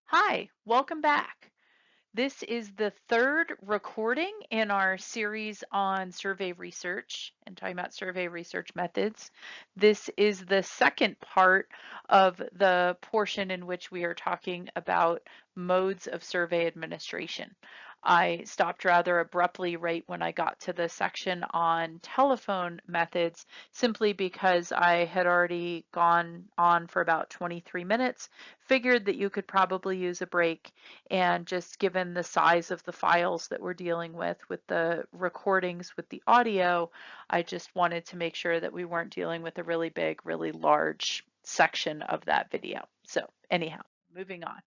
Hi, welcome back. This is the third recording in our series on survey research and talking about survey research methods. This is the second part of the portion in which we are talking about modes of survey administration. I stopped rather abruptly right when I got to the section on telephone methods, simply because I had already gone on for about 23 minutes, figured that you could probably use a break, and just given the size of the files that we're dealing with the recordings, with the audio, I just wanted to make sure that we weren't dealing with a really big, really large section of that video. So anyhow, moving on.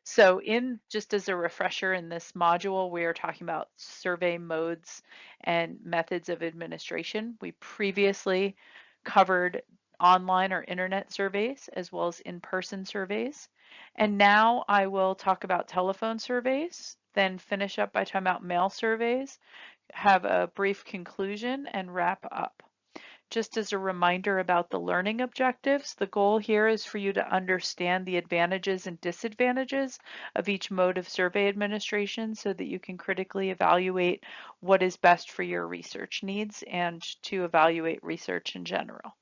So in just as a refresher, in this module, we are talking about survey modes and methods of administration. We previously covered online or internet surveys as well as in-person surveys. And now I will talk about telephone surveys, then finish up by talking about mail surveys, have a brief conclusion, and wrap up. Just as a reminder about the learning objectives, the goal here is for you to understand the advantages and disadvantages of each mode of survey administration so that you can critically evaluate what is best for your research needs and to evaluate research in general.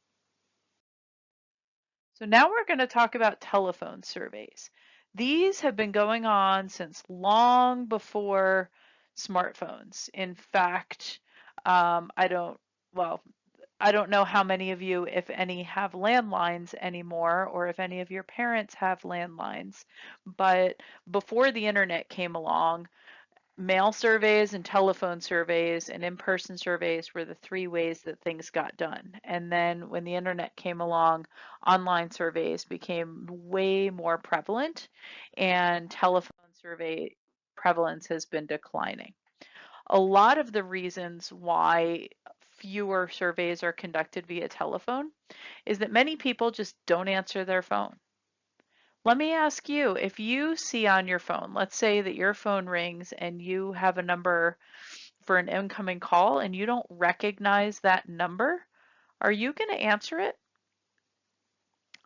So now we're going to talk about telephone surveys. These have been going on since long before smartphones. In fact, I don't, well, I don't know how many of you, if any, have landlines anymore, or if any of your parents have landlines, but before the internet came along, mail surveys and telephone surveys and in-person surveys were the three ways that things got done. And then when the internet came along, online surveys became way more prevalent, and telephone survey prevalence has been declining. A lot of the reasons why fewer surveys are conducted via telephone is that many people just don't answer their phone. Let me ask you, if you see on your phone, let's say that your phone rings and you have a number for an incoming call and you don't recognize that number, are you going to answer it?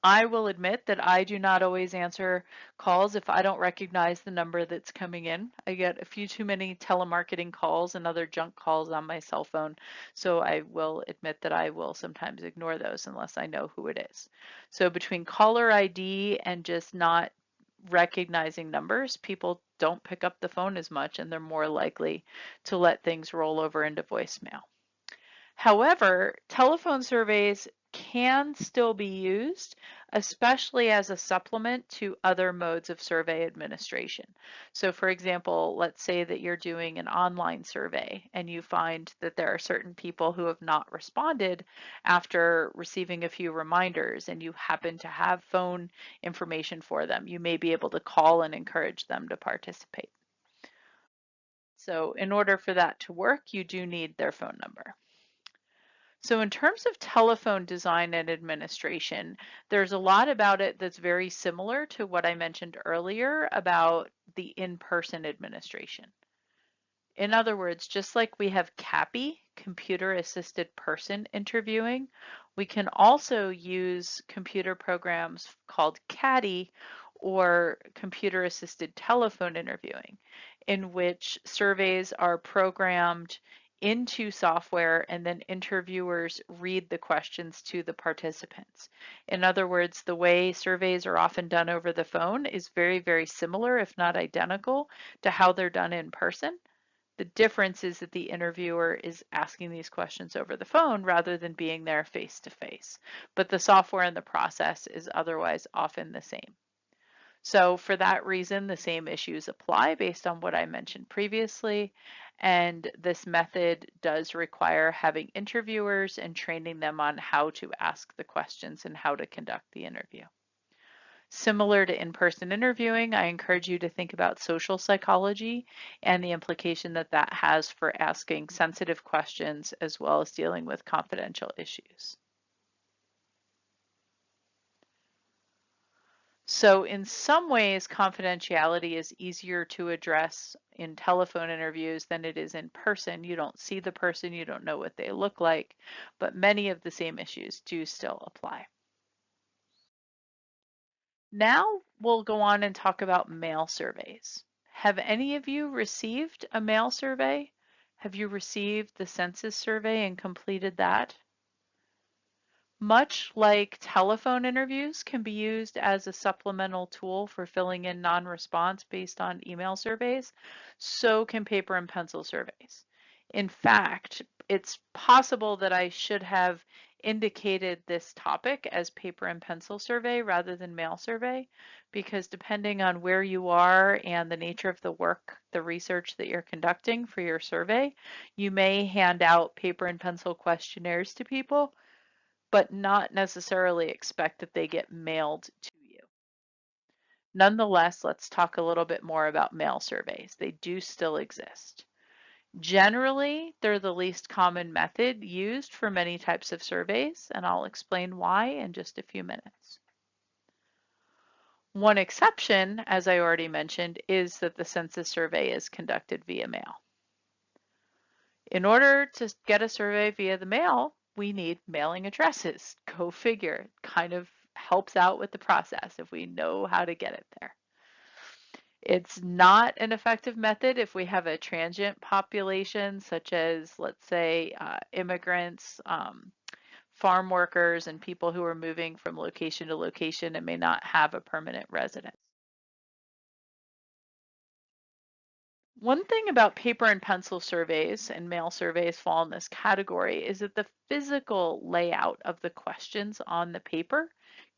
I will admit that I do not always answer calls if I don't recognize the number that's coming in. I get a few too many telemarketing calls and other junk calls on my cell phone, so I will admit that I will sometimes ignore those unless I know who it is. So between caller ID and just not recognizing numbers, people don't pick up the phone as much and they're more likely to let things roll over into voicemail. However, telephone surveys can still be used, especially as a supplement to other modes of survey administration. So for example, let's say that you're doing an online survey and you find that there are certain people who have not responded after receiving a few reminders and you happen to have phone information for them. You may be able to call and encourage them to participate. So in order for that to work, you do need their phone number. So in terms of telephone design and administration, there's a lot about it that's very similar to what I mentioned earlier about the in-person administration. In other words, just like we have CAPI, computer assisted person interviewing, we can also use computer programs called CADI, or computer assisted telephone interviewing, in which surveys are programmed into software and then interviewers read the questions to the participants. In other words, the way surveys are often done over the phone is very, very similar, if not identical, to how they're done in person. The difference is that the interviewer is asking these questions over the phone rather than being there face to face. But the software and the process is otherwise often the same. So for that reason, the same issues apply based on what I mentioned previously. And this method does require having interviewers and training them on how to ask the questions and how to conduct the interview. Similar to in-person interviewing, I encourage you to think about social psychology and the implication that that has for asking sensitive questions as well as dealing with confidential issues. So in some ways, confidentiality is easier to address in telephone interviews than it is in person. You don't see the person, you don't know what they look like, but many of the same issues do still apply. Now we'll go on and talk about mail surveys. Have any of you received a mail survey? Have you received the census survey and completed that? Much like telephone interviews can be used as a supplemental tool for filling in non-response based on email surveys, so can paper and pencil surveys. In fact, it's possible that I should have indicated this topic as paper and pencil survey rather than mail survey, because depending on where you are and the nature of the work, the research that you're conducting for your survey, you may hand out paper and pencil questionnaires to people but not necessarily expect that they get mailed to you. Nonetheless, let's talk a little bit more about mail surveys. They do still exist. Generally, they're the least common method used for many types of surveys, and I'll explain why in just a few minutes. One exception, as I already mentioned, is that the census survey is conducted via mail. In order to get a survey via the mail, we need mailing addresses. Go figure. Kind of helps out with the process if we know how to get it there. It's not an effective method if we have a transient population, such as, let's say, immigrants, farm workers, and people who are moving from location to location and may not have a permanent residence. One thing about paper and pencil surveys, and mail surveys fall in this category, is that the physical layout of the questions on the paper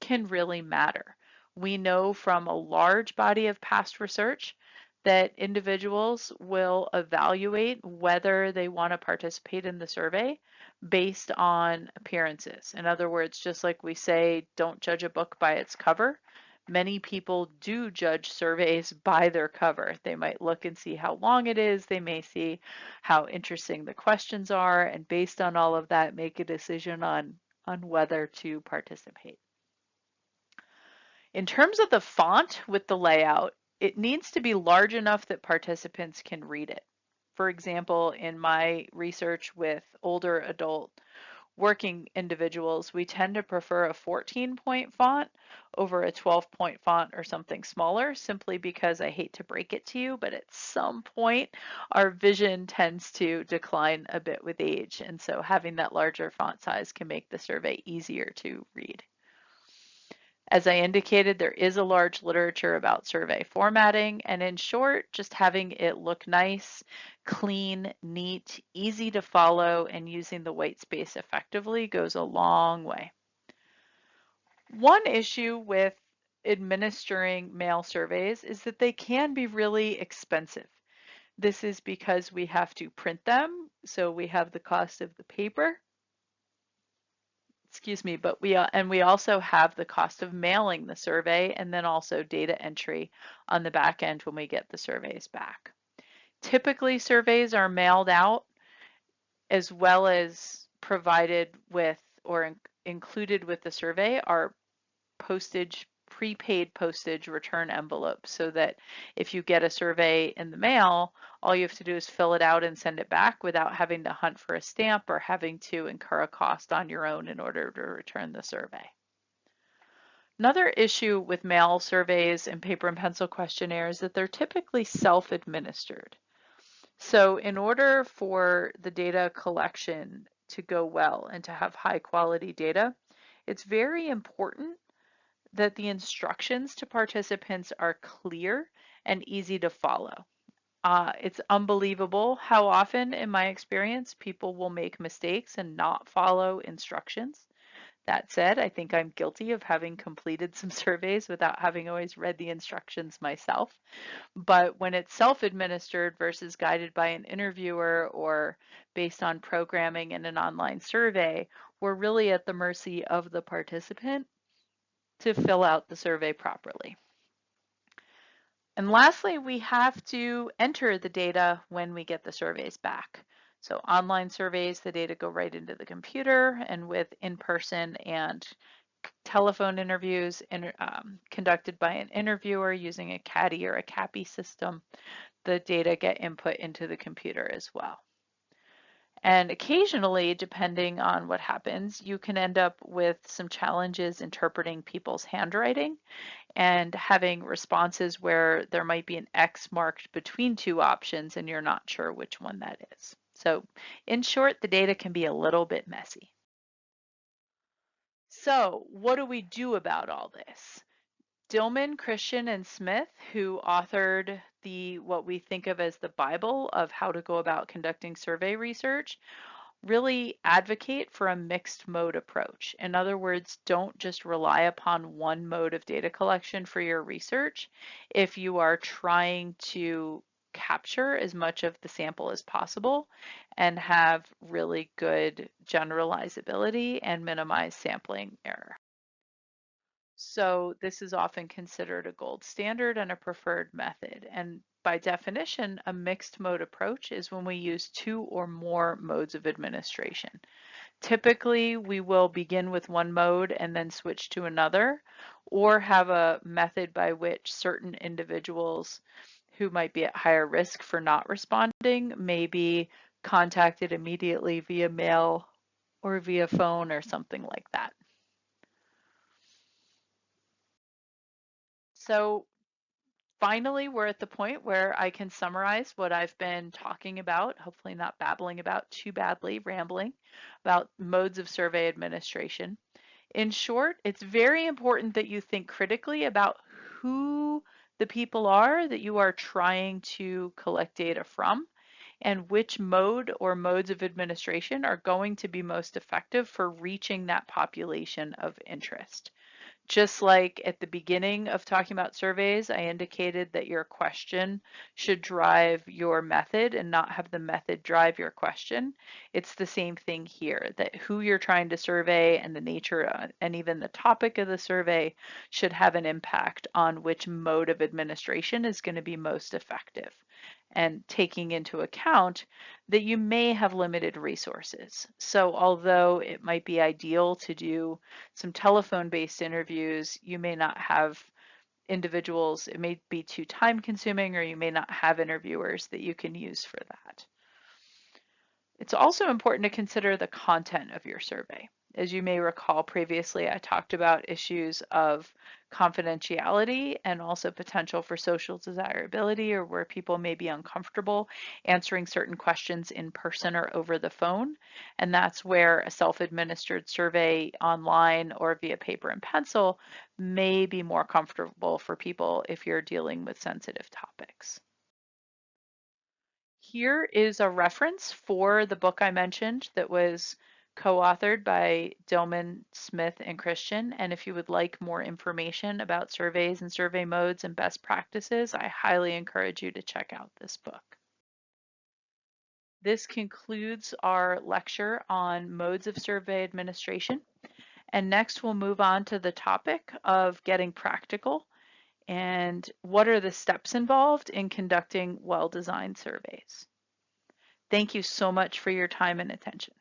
can really matter. We know from a large body of past research that individuals will evaluate whether they want to participate in the survey based on appearances. In other words, just like we say, don't judge a book by its cover, many people do judge surveys by their cover. They might look and see how long it is, they may see how interesting the questions are, and based on all of that, make a decision on whether to participate. In terms of the font with the layout, it needs to be large enough that participants can read it. For example, in my research with older adult working individuals, we tend to prefer a 14-point font over a 12-point font or something smaller, simply because I hate to break it to you, but at some point our vision tends to decline a bit with age, and so having that larger font size can make the survey easier to read. As I indicated, there is a large literature about survey formatting, and in short, just having it look nice, clean, neat, easy to follow, and using the white space effectively goes a long way. One issue with administering mail surveys is that they can be really expensive. This is because we have to print them, so we have the cost of the paper, excuse me, but we also have the cost of mailing the survey and then also data entry on the back end when we get the surveys back. Typically, surveys are mailed out as well as provided with or included with the survey are prepaid postage return envelopes, so that if you get a survey in the mail, all you have to do is fill it out and send it back without having to hunt for a stamp or having to incur a cost on your own in order to return the survey. Another issue with mail surveys and paper and pencil questionnaires is that they're typically self-administered. So in order for the data collection to go well and to have high quality data, it's very important that the instructions to participants are clear and easy to follow. It's unbelievable how often, in my experience, people will make mistakes and not follow instructions. That said, I think I'm guilty of having completed some surveys without having always read the instructions myself. But when it's self-administered versus guided by an interviewer or based on programming in an online survey, we're really at the mercy of the participant to fill out the survey properly. And lastly, we have to enter the data when we get the surveys back. So online surveys, the data go right into the computer, and with in-person and telephone interviews conducted by an interviewer using a CADI or a CAPI system, the data get input into the computer as well. And occasionally, depending on what happens, you can end up with some challenges interpreting people's handwriting. and having responses where there might be an X marked between two options and you're not sure which one that is. So in short, the data can be a little bit messy. So what do we do about all this? Dillman, Christian, and Smith, who authored the what we think of as the Bible of how to go about conducting survey research, really advocate for a mixed mode approach. In other words, don't just rely upon one mode of data collection for your research. If you are trying to capture as much of the sample as possible and have really good generalizability and minimize sampling error. So this is often considered a gold standard and a preferred method. And by definition, a mixed mode approach is when we use two or more modes of administration. Typically, we will begin with one mode and then switch to another, or have a method by which certain individuals who might be at higher risk for not responding may be contacted immediately via mail or via phone or something like that. So finally, we're at the point where I can summarize what I've been talking about, hopefully not babbling about too badly, rambling about modes of survey administration. In short, it's very important that you think critically about who the people are that you are trying to collect data from and which mode or modes of administration are going to be most effective for reaching that population of interest. Just like at the beginning of talking about surveys, I indicated that your question should drive your method and not have the method drive your question. It's the same thing here, that who you're trying to survey and the nature and even the topic of the survey should have an impact on which mode of administration is going to be most effective, and taking into account that you may have limited resources. So although it might be ideal to do some telephone-based interviews, you may not have individuals, it may be too time consuming, or you may not have interviewers that you can use for that. It's also important to consider the content of your survey. As you may recall previously, I talked about issues of confidentiality and also potential for social desirability, or where people may be uncomfortable answering certain questions in person or over the phone. And that's where a self-administered survey online or via paper and pencil may be more comfortable for people if you're dealing with sensitive topics. Here is a reference for the book I mentioned that was co-authored by Dillman, Smith, and Christian. And if you would like more information about surveys and survey modes and best practices, I highly encourage you to check out this book. This concludes our lecture on modes of survey administration. And next we'll move on to the topic of getting practical and what are the steps involved in conducting well-designed surveys. Thank you so much for your time and attention.